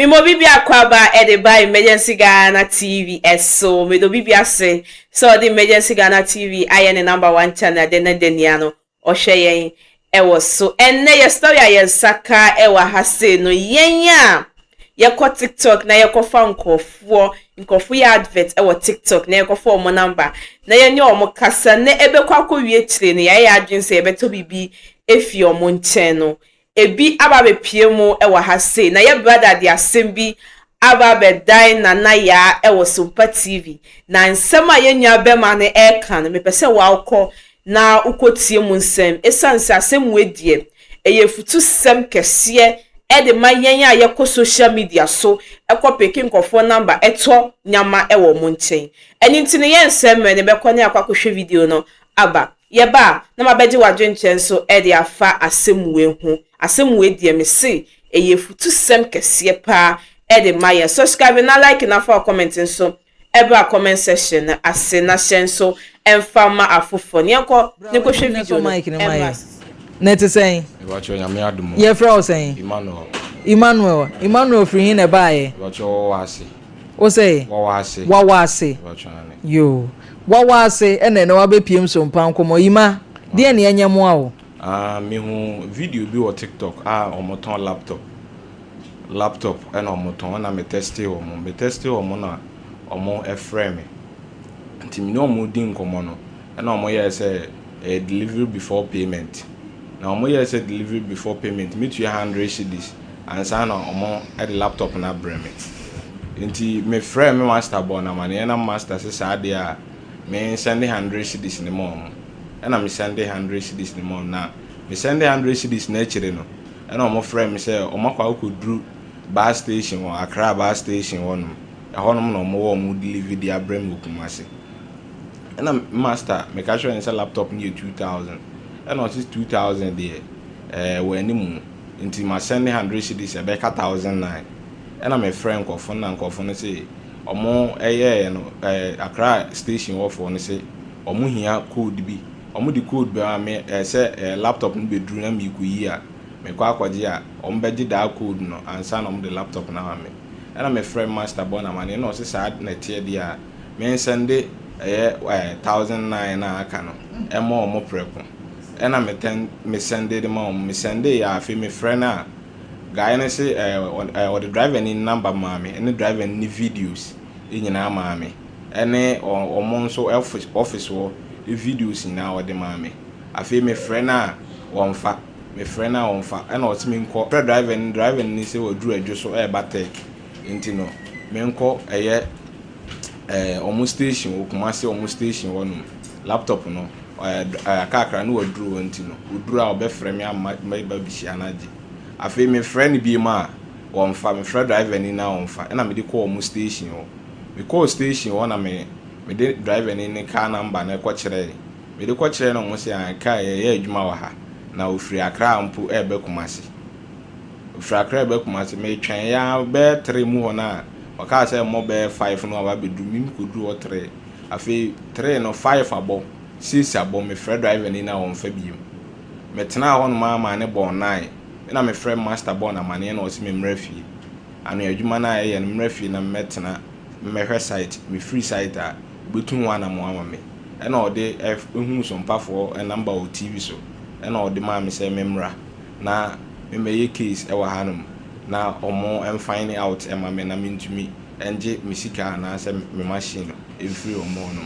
mo bibi akwaba by emergency Ghana TV so me do bibi ase so the emergency Ghana TV aye ne number 1 channel de na deniano o hwe yen so enne ye story aye saka ha se no yenya ye ko TikTok na ye ko fa nkofo ya advert TikTok na ye ko fa mo number na ye nye omo kasa na ebe kwa ko wie kire ne ye adwense ebe to bibi efi omo nchen no ebi ababe piemu ha se na ye brother dia sembi ababe dine na ya Super TV na nsema ye nya be ma ne eka no me pese wa ukọ na ukotie mu nsem esanse asem wedie eyefutu sem kese de ma yen ya ye social media so ekọ pekin kofo number eto nyama mu nchen eni ntine ye nsem me ne be kọ ne akwakohwe video no aba ye ba na mabeji wadwenchen so de afa asem we hu asem we die me se eyefutu sem kese pa de ma ye subscribe na like na for comment so eba comment section na ase na shen so enfama afofo ne ko hwe video no net saying e wa cho nyame adumo ye fra saying Emmanuel free na bae wa cho wase o say wawase yo wawase ene na wabepiem so mpan komo yima de ne anyamo a wo me hu video bi o TikTok omoton laptop ena omoton na me testi omo na omo eframe nti me no mo din komo no ena omo ye say delivery before payment na omo ye say delivery before payment me 200 cedis ansa na omo the laptop na breme nti me frame me master born na man na master say saade a me send 100 cedis ni mom ena me send 100 cedis ni mom na me send 100 cedis na chire no ena omo frame say omo kwa okodru bus station or Accra bus station one honom no mo mo deliver the abrem okumase ena master me ka show inside laptop near 2000 ena it is 2000 there we animu nti ma send 100 cedis e be 1009 ena me friend nkofo no say omo no Accra station wo for no say omo hia code bi omo di code be me say laptop no be dru na me ku yi a me kwa akwaje a ombegi da code no ansa no the laptop na ha me ena me friend master bona man no se sa na tie dia me sende 1009 na aka no emo omo prepo ena me sende de me sende ya afi me friend a guy na say or the driver ni number ma me any driver ni videos nyina ma me ene omo nso office wo videos na o de ma me afi me friend a wonfa me friend a onfa and o timi nko driver ni se odru adwo so batek nti no me nko omo station okumase omo station wonu laptop no akakra no odru nti no odru a obefre me amma ba bishi anaje afi me friend bi ma onfa me friend driver ni na onfa na me de call omo station o me call station wona me de driver ni car number na ko kire me de ko kire no mo se an car adwuma wa ha na ofri Accra mpu ebe kumasi ofri Accra ebe kumasi me twen ya be 3 mu hona o ka say mo be 5 no aba bedu mi kodu o 3 afi 3 no 5 abo 6 abo me friend driver ni na won fa biim me tena ho no ma ne bon 9 na me friend master bon na mane na o si me mrafi anu adwuma na ye no mrafi na metena me hwe site me free site a betun wa na mo ama me na o de ehun so mpafo number o TV so ena odi ma me say memra na me ye case e wa hanum na omo em find out e ma me na mintumi enje misika na say me machine every omo no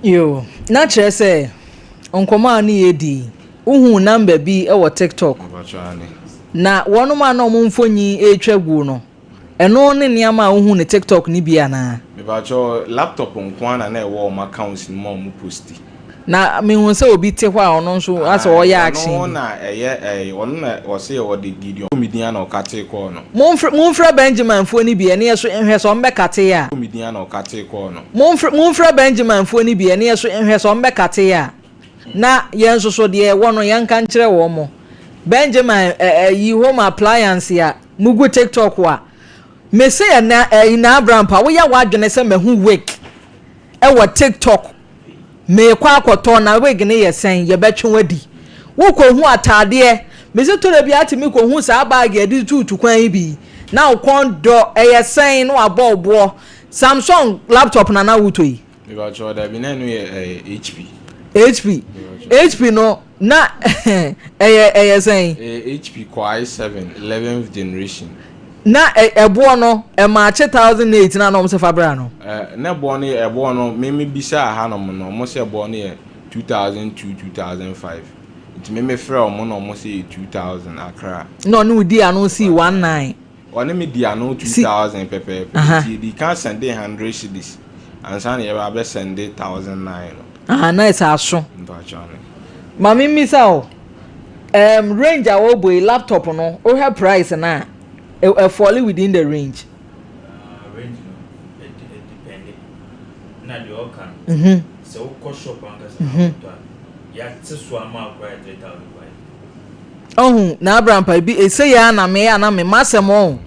yo na chere say onkoma ani edi uhu number bi e wo TikTok na wonu ma na omo mfonyi etwagu no eno ne niam uhu ne TikTok ni bia na me ba cho laptop nkwana na e wo ma accounts ni mo posti na me hu se obi te hwa ono nso ase o ya action no na ono na o se o de Gideon media na o kate ko no monfra Benjamin fo ni bi ene yeso enhwe so mbe kate ya media na o kate ko no monfra Benjamin fo ni bi ene yeso enhwe so mbe kate ya na yenso so de wono yanka nkire wo mo Benjamin yi home appliance ya mugu TikTok wa me say na Abraham pa wo ya wadwene se mahu week e wo TikTok me kwa akoto na wig ne yesen ye betwe wadi wo ko hu atade me se to na bi ati me ko hu sa bag e di tutu kwan bi na ukondo saying no abobo Samsung laptop na wuto because that be na no HP no na saying HP Core i7 11th generation na ebo no e ma 2008 na no se fabra no na ebo no me bisa ha no no mo se ebo no 2002 2005 it me frɛ o mo no mo se 2000 akra no di ano si 19 one me di ano 2000 pepe di can send 100 cedis and san e ba be send 1009 na it's aso mami misa o range a wo boy laptop no o have price na fall within the range range no it depend na the all can so ko shop an ka ya tseso ama kwa 3000 na Abraham pa bi say ya na me masem o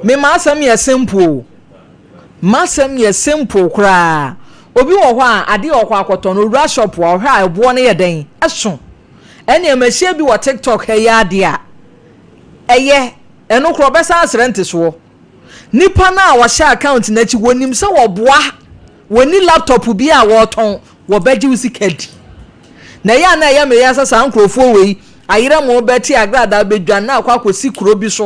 me masem ye simple kra obi wo ho a ade wo ho akoto no ura shop wo ha ebo no ye den eso ene emahia bi wo TikTok he ya ade a eye eno kro besa asrente so nipa na wo share account na chi wonim se wo boa woni laptop bi a wo ton wo beji usikadi na ya me ya sasa nkrofo wei ayira mo beti agrada bedwan na akwakosi kuro bi so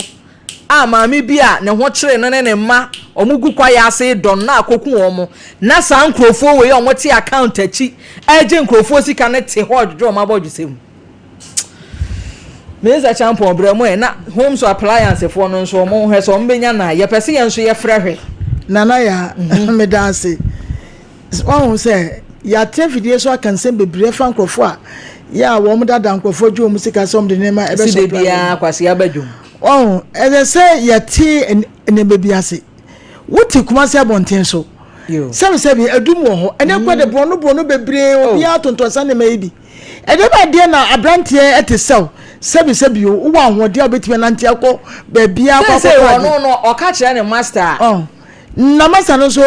a maami bi a ne ho kire ne mma omugu kwa ya ase don na akoku omo na sa nkrofo wei omo ti account achi eje nkrofo sika ne te ho dwo ma bodwusem meza champion bremo na home so appliance for no so omo hwe so mbenya na ye pese ye nso ye frehwe nana ya me dance won say ya tefidie so akanse bebre fa nkrofo a ya wo mu dada nkrofo dwo mu sika so mde nema ebe so bia kwase abadwum eze say ya ti ene bebi ase wuti kuma se abonten so sebi adum wo ho ene kwa de brono bebre obi atontosa ne mai bi ede ba de na abrantie etesew sebi wo ahode obetime nante akọ bebi akọ no oka kire ne master na master no so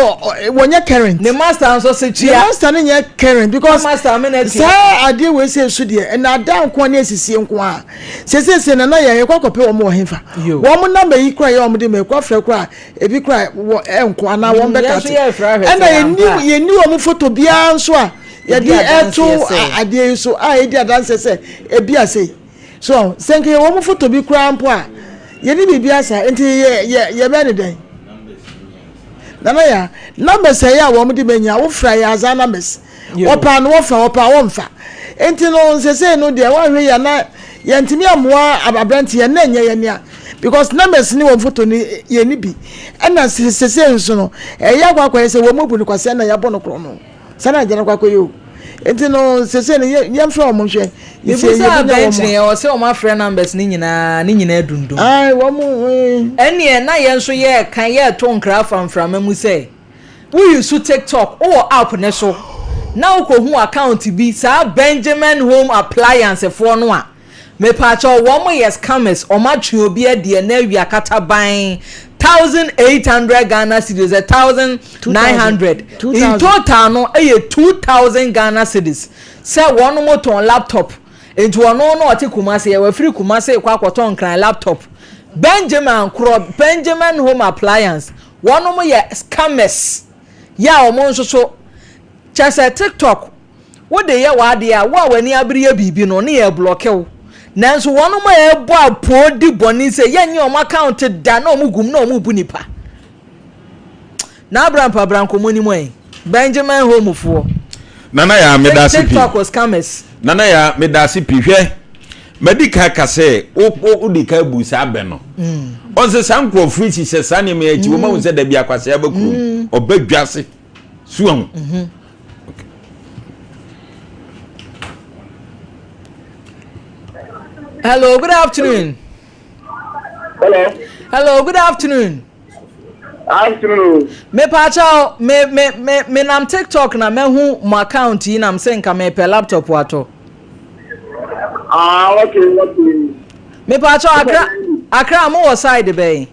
wonye current the master so se chia the master no nye current because master minute say ade we say so de na da nko na esisie nko a se na ye kwakope wo mo hefa wo mo number yi kra ye wo mo de me kwa fra kra ebi kra enko ana wo beka te na ye ni wo mo photo bia nso a ye di eto ade so a ye di adanse se ebi ase so senke wo mo photo bi kra mpo a ye ni bibia sa enti ye be ne den nana ya numbers ya wo mudi benya wo fra ya za numbers opa no wo fa wo mfa enti no nsese no de wa hwe ya na ya ntimi amoa ababranti ya na nya ya nia because numbers ni wo photo ni ye ni bi na sese nso no ya kwakwa se wo mobu ni kwase na ya bono kro no sana jana kwakwa yo enti no sese ni ye mfa wo hwe yebusa bench ne o se o ma frɛ numbers ni nyina dundum ai wo mu ene na ye nso ye kan ye to nkra famframa mu se we use TikTok or app ne so na ukohu account bi sa Benjamin Home Appliance for no a me pa cha wo mo yes scammers o ma twe obi ade na wi akata ban 1800 Ghana cedis 1900 in total no 2000 Ghana cedis say one mo ton laptop enti wono no oti kumase ye wafiri kumase kwa akwoton kran laptop Benjamin Home Appliance wono mo ye scammers ya o mo nso chese TikTok wo de ye wa de a wo wani abiri bibi no ne ye block wo nanso wono mo ye bo apodi boni se ye nye o account da na o mugum na o mu bu nipa na Abraham komoni mo Benjamin Home fo nana ya medasi pi TikTok scammers nana ya medasi pi hwe medical kase o di ka bu sa be no on se san kro free chi se san me achi wo ma wo se da bi akwase ya bakuru obadwase suon Hello, good afternoon. Hello, good afternoon. Afternoon. Me pacha me nam TikTok na me hu mo account yi nam se nka me pe laptop wato. Okay. Me pacha akra mo wo side be.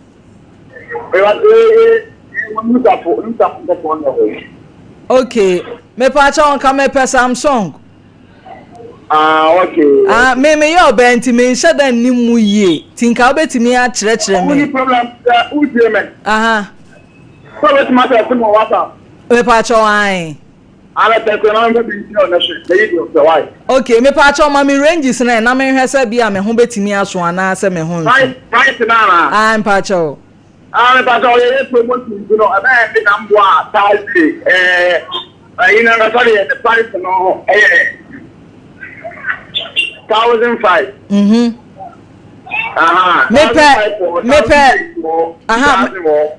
Okay. Me pacha on ka me pe Samsung. Okay. Me yo benti me nhyɛ da nimu yie. Tinka obetimi a kyerɛkyerɛ me. Any problem? Who payment? So let's matter to more WhatsApp. Me pa cho ai. I'm a person. I'm going to be on the why. Okay, me pa cho ma me ranges na me hwɛ sɛ bia me ho betimi aso ana sɛ me ho. Right now. I'm pa cho. I'm a person. Promoting, you know, and I think I'm you know, sorry, the price no. 1,005.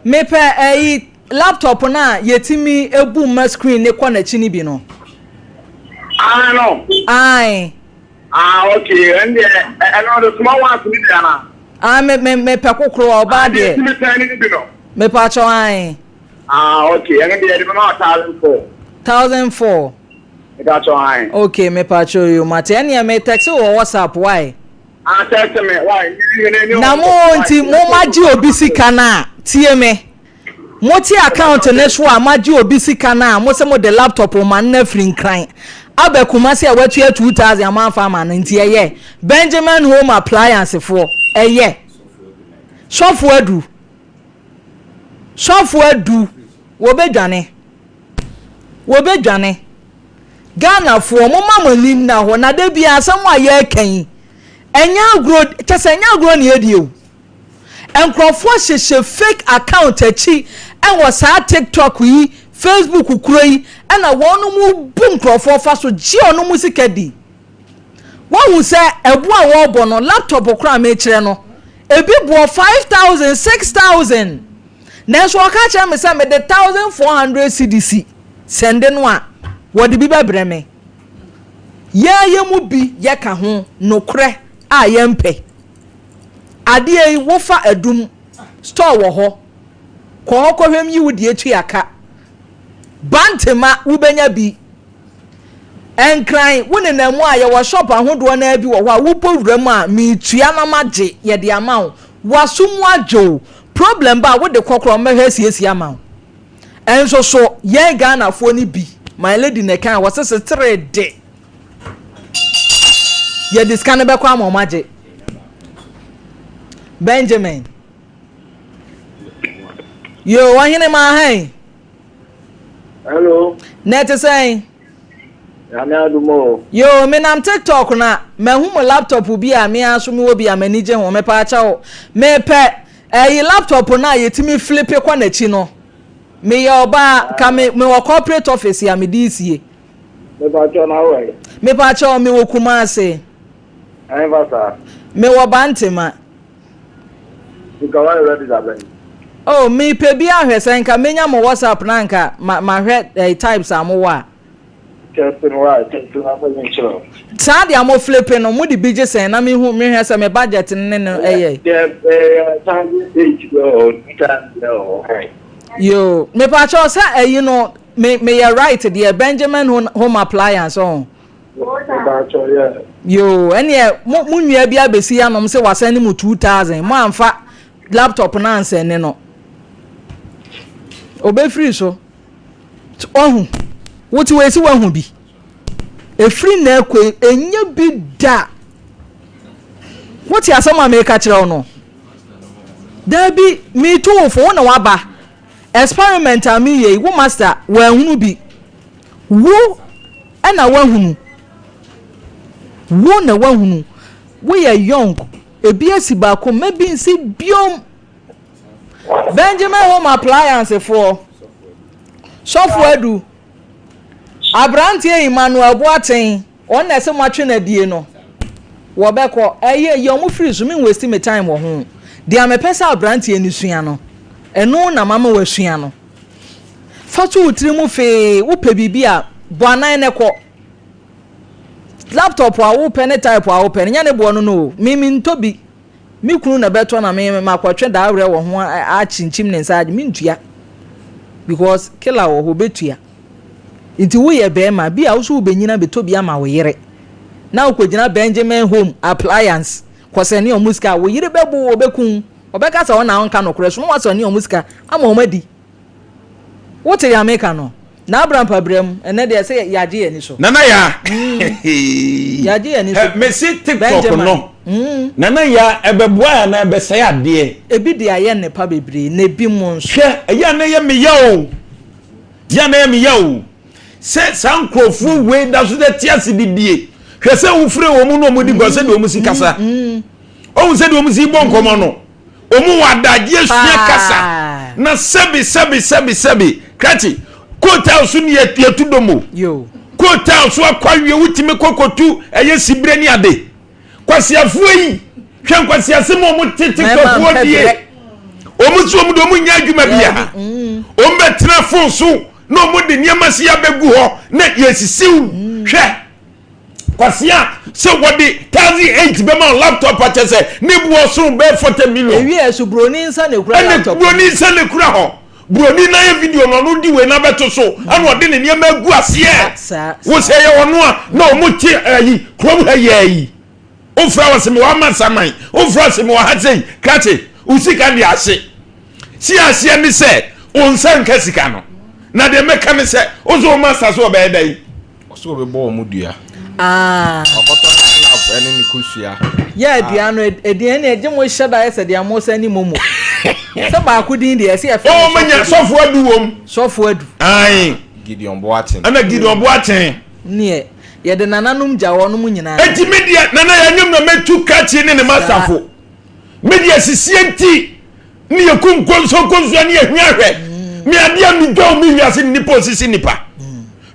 Me laptop na yetimi ebu ma screen ne kwa na chini bi no. No. Ai. Okay. And the small ones need na. Me pe kokoro oba de. Me pa cho ai. Okay. And the no 1,004. 1,004. That's why. Okay, me pa cho you mate. Anya me text or WhatsApp why? Text me why? Na mo nti mo maji obi sika na tie me. Mo ti account ne so a maji obi sika na mo se mo the laptop o man na free nkran. Abekuma se a watu 2,000 man fa man nti eye. Benjamin Home Appliance for eye. Software du. Wo be dwane. Ghana for mama manim na ho na da bia asem wa ye kan. Enya agro chese enya agro ne edio. Enkrofo hyehye fake account achi enwo sa TikTok yi, Facebook kuro yi, na wonu mu bum krofo fa so gi onu mu sikadi. Wo hu se ebu a wo bo no laptop kura ma kire no. Ebi bo 5,000, 6,000. Nenso aka kire me se me de 1,400 CDC. Sende no a wodi bi bebre me ye mu bi ye ka ho nokre a ye mpe ade yi wo fa adum store wo ho ko hwem yi wudi etu aka bantema wo benya bi enkran woni na mu a ye wo shop ahodo na bi wo ho a wo powuram a mi tua na mage ye de amawo wasumu ajo problem ba wo de kokoro mehwe siesie amawo enso so ye Ghana fo ni bi my lady ne kan was se 3 day ye discan be kwa amomage Benjamin yo wahine ma hai hello net say yana dumo yo me nam TikTok na me hu mo laptop bi a me aso me wo bi a manije ho me pa cha wo me pe laptop na yetimi flip kwa na chi no me yoba ka me wo corporate office ya me disie me ba cho na we me pa cha me wo Kumase ai ba sa me wo Bantema ikawa ready da ben oh me pe bi ahwese nka menya mo WhatsApp na nka ma hwe types amowa kestin wa kestin na fa nchiro sa dia mo flip no mo di bije sen na me hu me hwe se me budget ne no eye time age go time no yo me pa cho sa you know me you right there Benjamin Home Appliance on yo ene mo nua bi abesi anom se wasan ni mu 2,000 mo amfa laptop na ansen ne no obe free so ohun woti we si wahun bi e free na ekwe enya bi da woti asama me ka kire no da bi me to fo na waba experiment ami ye wo master wa hunu bi wo na wa hunu wo na wa hunu we are young ebi asiba ko maybe nsi biom Benjamin Home Appliance for software do Abrantie Emmanuel Boaten on na se matwe na die no wo beko eye yo mu free so me waste me time wo ho dia me pesa abrantie ni sua no eno na mama wa sua no fatu utiri mu fe wo pe bibia boanan ne ko laptop a wo pen type a wo pen nya ne bo no no mimi ntobi mi kunu na beto na me makwatwe da awre wo ho a chinchim ne nsaade mi ntua because killer wo ho betua inti wo ye be ma bia wo so benyina betobi ama wo yere na wo kogina Benjamin Home Appliance kwasani o musika wo yere bebo wo bekun obeka sa wo na onka no kure so wo wasani o musika ama o madi wo te ya meka no na abrampa brem ene de say yaje ani so nana ya yaje ani so me see TikTok no nana ya ebeboa na ebesay ade ebi de aye ne pa bebre na ebi mo nso hwe ya na ye me ya o se sankrofo we da so de tiase didie hwe se wo fire wo mu no mo di go se de wo mu sikasa o se de wo mu si bon komo no o mu wadaje sua kasa na sebi krati kota so ne yatu domo yo kota so akwawe wutime kokotu eye sibre ni ade kwasiafo yi hwe kwasiase mo TikTok wo die o mu so mu do mu nya adwuma bia o mbetena fon so no mo de niam ase ya begu ho na yesisiw hwe kwasia se wodi 1008 be ma laptop atese ne buo so be 40 million ewi esu broni nsa ne kura laptop broni nsa ne kura ho broni na ye video no di we na beto so ana ode ne niam agu ase wo se ye wono a na o mu ti ayi krom ha ye yi o fra wase me wa masaman o fra se me wa hatei krate usika ndi ase si ase ni se onsa nka sika no na de meka me se ozo master so be dai so be bo mu dua okoto na ene ni kusua ya dua no edien na eje mo hyeda ese de amosa ni momo se ba ku din de ese e fe o manya sofo adu wom sofo adu ai Gideon Boaten ana Gideon Boaten ne ye de nananum gya wonum nyina enti media nana ya nyum na metu kachi ne masafo media sisienti ni yekunko so konso ni ehwahwe me ade ami dwo mi wiase ni posisi nipa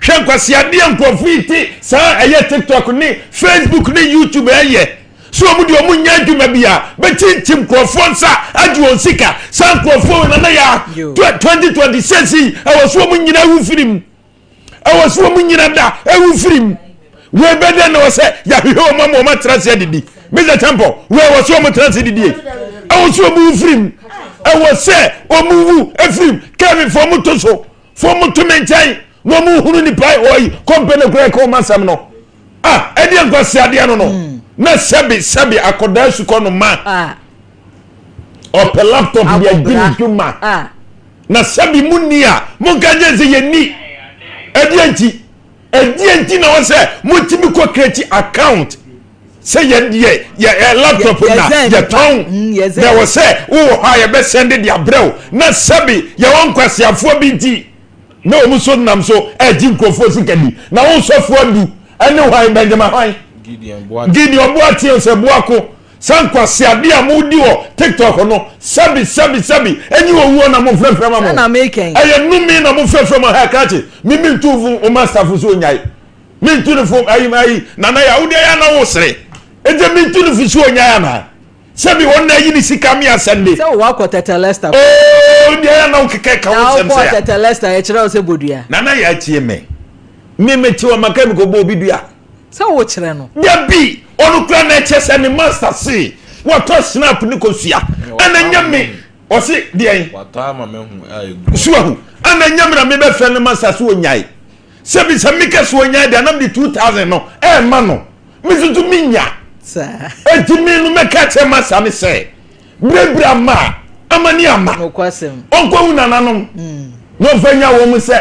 hwe kwasi ade nkofiti sa eye TikTok ni Facebook ni YouTube eye so mu de omu nya adwuma bia betintim krofon sa adwo sika sa krofon nana ya 2026 awo so mu nyina wu firim awo so mu nyina da ewu firim we bede na wose ya hwe mama ma trase didi Mr. Temple we was so mu trase didi awo so mu firim awo se omuwu efrim kevin for mu to so for mu to maintain no mu hunu ni pai oyi company kura ko masam no edi ankwasi ade no na sebi akoda su ko no ma o laptop dia gini juma na sebi munia mun kanje ze yeni edi enti na wose mutimi ko create account say ye laptop na ye ton there was say ha ye be send the abrel na sebi ye won kwasi afo binti na o mu so nam so edi nkrofo sikadi na won so fo adu ene hwan Benjamin hwan Gideon Boaten se buako sankwasi ade amudi wo TikTok no sebi eni owo na mo frefre ma mo na making aye numi na mo frefre ma ha kachi mimi ntuvu o master fu so nyai mi ntu fu ayi nana ya udi ya na wo sere eje mi ntu fu so nyai na sebi wonna yi ni sika mi asende se wo akota telesta udi ya na ukeke ka wo sem se ya telesta e kire o se bodua nana ya tie me meti wa makami ko bo bidua se wo kire no ya bi onu kra na chese ni master see what snap ni ko sua ana nyame o se de wata ma mehu aegu suahu ana nyame na me be fe ni master so nyai se bi se mike so nyai de na me 2000 no ma no me zutu minya sa ejimi no me ka che master ni se brebra ma amani ama no kwasem onko unananom no fanya wo mu se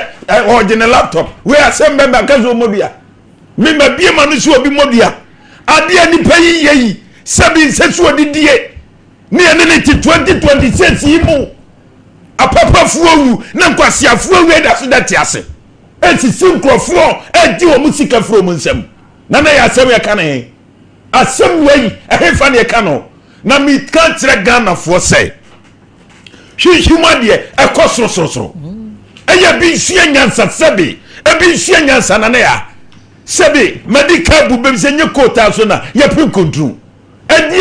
original laptop we asembe ba kazo modua me ma bie ma no so obi modua ade ani payi yeyi sabi sesu odidie ne ene ne 2026 yimu apapa fuowu na nkwasi afuowu eda so da tiase eti sinkrofo edi o musika fro mu nsem na na ya asem ya kana he asem wei ehefa ne ka no na mi kan tire Ghana fo se hwihwuma de ekosoro eya bi hia nyansa sabi ebi hia nyansa na ya sabi medical bu be se nye kota so na ya pin kontru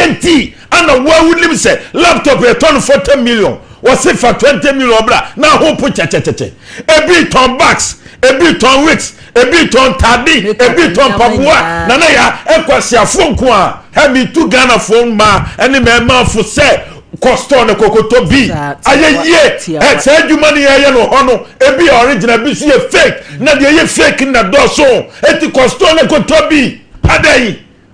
enti ana wawulim se laptop e ton 40 million was for 20 million bra na hope chechecheche ebi ton box ebi ton wigs ebi ton tadi ebi ton pabua na ya ekwasi afonko a ha mi tu Ghana phone ma ene me ma fo se costo ne kokoto bi ayeye se adwuma ne ye no hono ebi original bi so ye fake na de ye fake na do so eti costo ne kokoto bi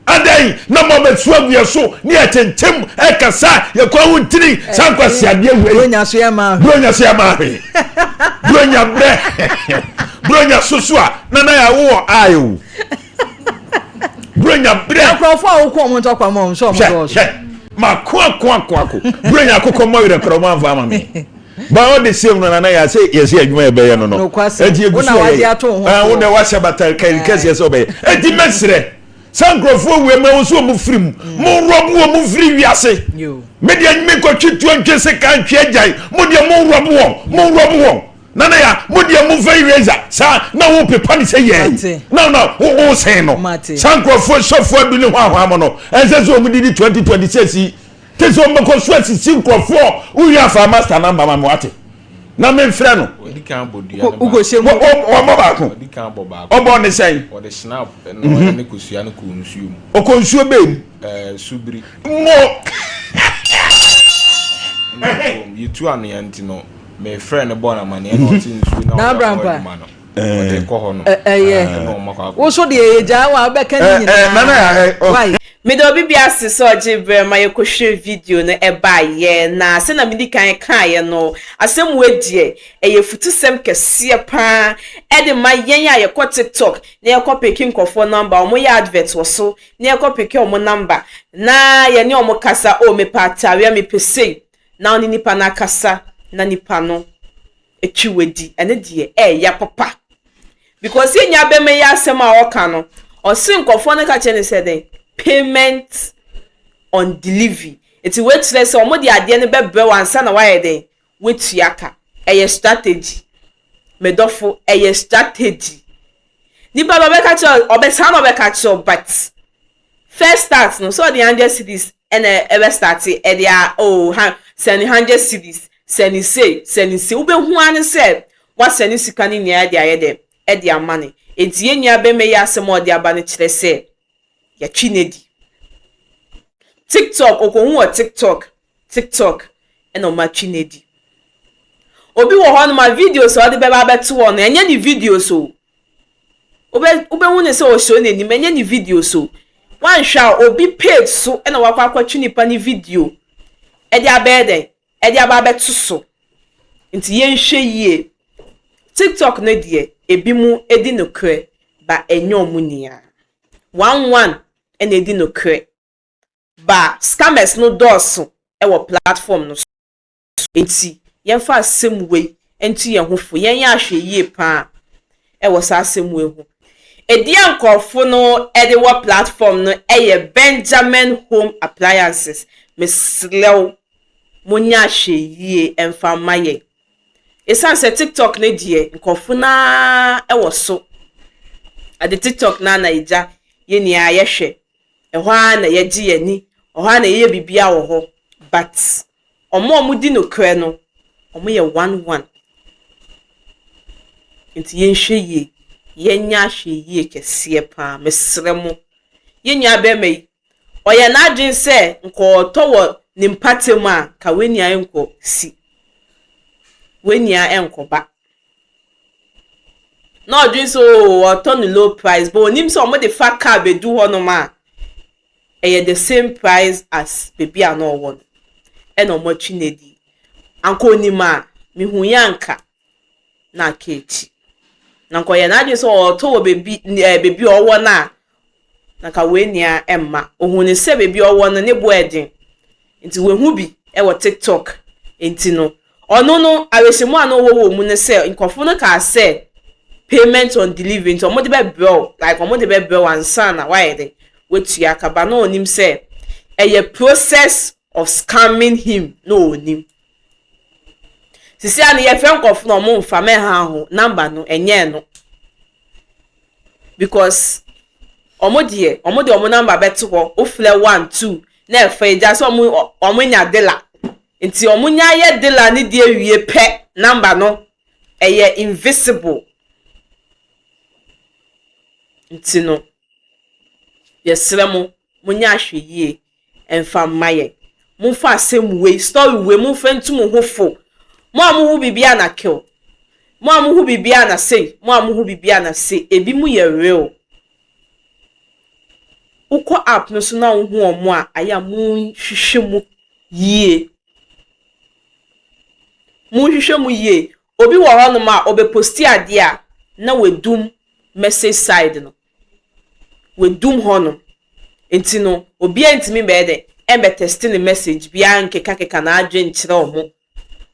adai na mo be suagu ye so ne ya chentem e kasa ye kwa wuntini sankwasi ade we bronya so ya ma bronya bre bronya susua nana ya wo ayo bronya bre akrofo a wo ko mo ntokwa mo so mo do ma kwa bronya akoko mo yire kro mo anfa ma me ba o de same nana ya say yes adwuma e be ye no enti egusu wo na wa shabata kan kase yes obey enti mesre sankrofo we ma wo so mo firim mo robu wo mo firi wiase media me ko twitu antwese kan twa agyan mo de mo robu wo nana ya mo de mo firi razor sa na wo pepa ni say ye no wo say no sankrofo sofo adu ni hwa mo no ense so mo di 2026 teso mo ko so asisi nkrofo wo ya fa master number ma mo ate na me mfra no ugo se mo o mo ba ko obo ne say o de snap no ne kusua no ku nsuo mu o ko nsuo be subiri mo yitu an yanti no me friend born amane no tin nsuo na brampa o de ko ho no wo so de eja wa be kan ni nana ya me do bibia se so jibre ma yekohwe video no eba ye na se na midi kan ye no asem wedie futusem kese pa e de ma yen ya yekọ TikTok na yekọ picking kofo number omo ya advert wo so na yekọ picking omo number na ye ne omo kasa o me pata we me pese na oni nipa na kasa na nipa no etwiwedi ene de ya papa because nya be me ya asem a woka no o sin kofo na ka chene se den payment on delivery. It's a wait less or more the idea ne be one son away then with yaka a strategy. Medofo a strategy. Ni baba be catch or be son of a catch but first starts no so the 100 cities and ever started and they are sending 100 cities sending say ube one said what sending sikani near their money. It's yen ya be me ya some more their banner say. Ya chinedi TikTok okohu TikTok eno ma chinedi obi wo ho no ma videos o de be ba beto wo no enye ni videos o obe hu ne se o show ne ni enye ni videos o wan hwa obi page so eno wakwa chinipa ni video e dia beden e dia ba beto so nti yen hwe yie TikTok ne die ebi mu edi no kre ba enye omunia 11 ene di no kre ba scammers no doso e wo platform no enti yen fa asem we enti yen hofo yen ya hwe yie pa e wo sa asem we hu edi ankofo no e de wo platform no e Benjamin Home Appliances meslew munya hwe yie emfa maye esanse TikTok ne die nkofo na e wo so ade TikTok na ija yeni ayehwe ehwa na yeji yani ohwa na ye bibia wo ho but omo di no kre no omo ye 11 nti yenhwe ye yenya hwe ye kese pa mesremo yenya be mai oya na adwen se nko towo ni mpatem a ka weni ayenko si weni a enko ba no doing so turn low price but onim so omo the fat car be do ho no ma the same price as baby an no one e no mo chinedi anko onima mi hu yanka na kechi nanko ye na doing so to baby owo na ka we nia emma ohun ni se baby owo no ne bo edin nti we hu bi e wo TikTok enti no ono no awesimu an wo mu ne se nkofo no ka se payment on delivery to omo de be bill like omo de be bill ansa na why dey wetu akaba no onim say a process of scamming him no onim sisi ani ye friend of no mo mfa me ha ho number no enye no because omo number beto ho ofle 1 2 na efe ja so omo nya dela nti omo nya ye dela ni de awie pe number no eye invisible nti no yesremo munya ahwe yie emfa maye mumfa asem we story we mumfa ntum hofo mo amuhu bibia na kill mo amuhu bibia na say mo amuhu bibia na say ebi mu ye real uko app no so na hu omo a aya mu hwehwe mu yie obi wo ho no ma obe posti ade a na we doom message side no we doom hono enti no obi antimi be de embe testing the message bia nkeka na adwe nkyere omo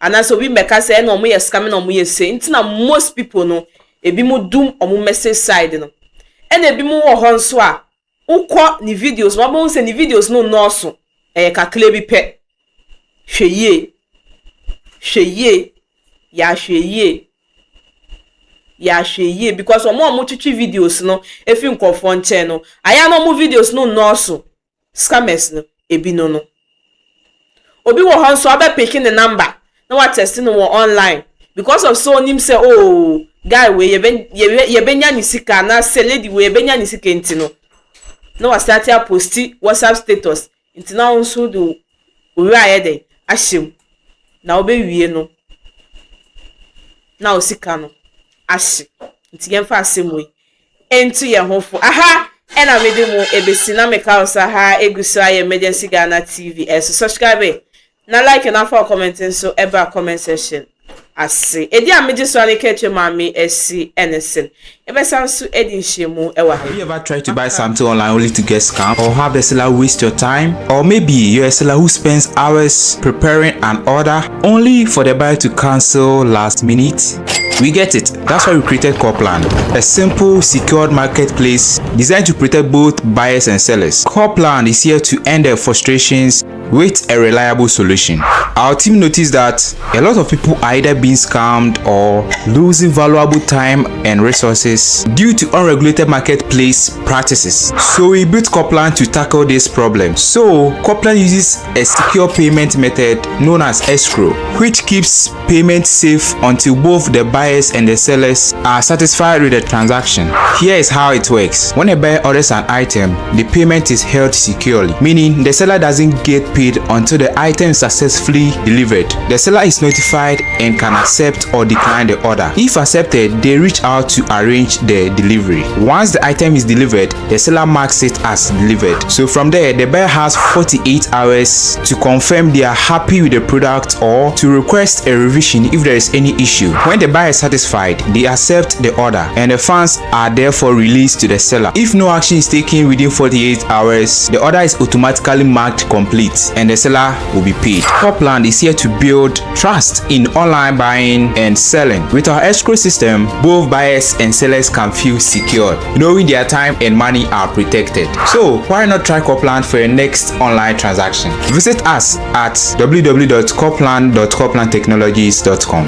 anaso obi mbeka say na omo ye scam na omo ye say enti na most people no ebi mo doom omo message side no ena ebi mo wo ho nso a ukọ ni videos mo bo se ni videos no nọọso kakle bi pe hweye ya hweye because omo chichi videos no efi nkofo nche no aya no mo videos no nọọso scammers no ebi no obi wo ho nso abe picking the number na wa testing no online because of so nim say oh guy we ye benya ni sika na say lady we benya ni sika ntino na wa start ya posti WhatsApp status ntina nso do owi ayede ahyem na obe wie no na osika no ahye nti yemfa asem we enti ye hofo aha ena mede mu ebesi na meka osa ha egusu aye Emergency Ghana TV subscribe na like na for commenting so eba comment section ase edi ameji so ani keche mami esi enesen ebe sansu edi nhemu ewa. Have you ever tried to buy something online only to get scammed, or have the seller waste your time, or maybe you're a seller who spends hours preparing an order only for the buyer to cancel last minute? We get it. That's why we created Copland, a simple, secured marketplace designed to protect both buyers and sellers. Copland is here to end their frustrations with a reliable solution. Our team noticed that a lot of people are either being scammed or losing valuable time and resources due to unregulated marketplace practices. So we built Copland to tackle this problem. So Copland uses a secure payment method known as escrow, which keeps payment safe until both the buyers and the sellers are satisfied with the transaction. Here is how it works. When a buyer orders an item, the payment is held securely, meaning the seller doesn't get paid until the item is successfully delivered. The seller is notified and can accept or decline the order. If accepted, they reach out to arrange the delivery. Once the item is delivered, the seller marks it as delivered. So from there, the buyer has 48 hours to confirm they are happy with the product or to request a revision if there is any issue. When the buyer is satisfied, they accept the order and the funds are therefore released to the seller. If no action is taken within 48 hours, the order is automatically marked complete and the seller will be paid. Copland is here to build trust in online buying and selling. With our escrow system, both buyers and sellers can feel secure, knowing their time and money are protected. So why not try Copland for your next online transaction? Visit us at www.copland.coplandtechnologies.com.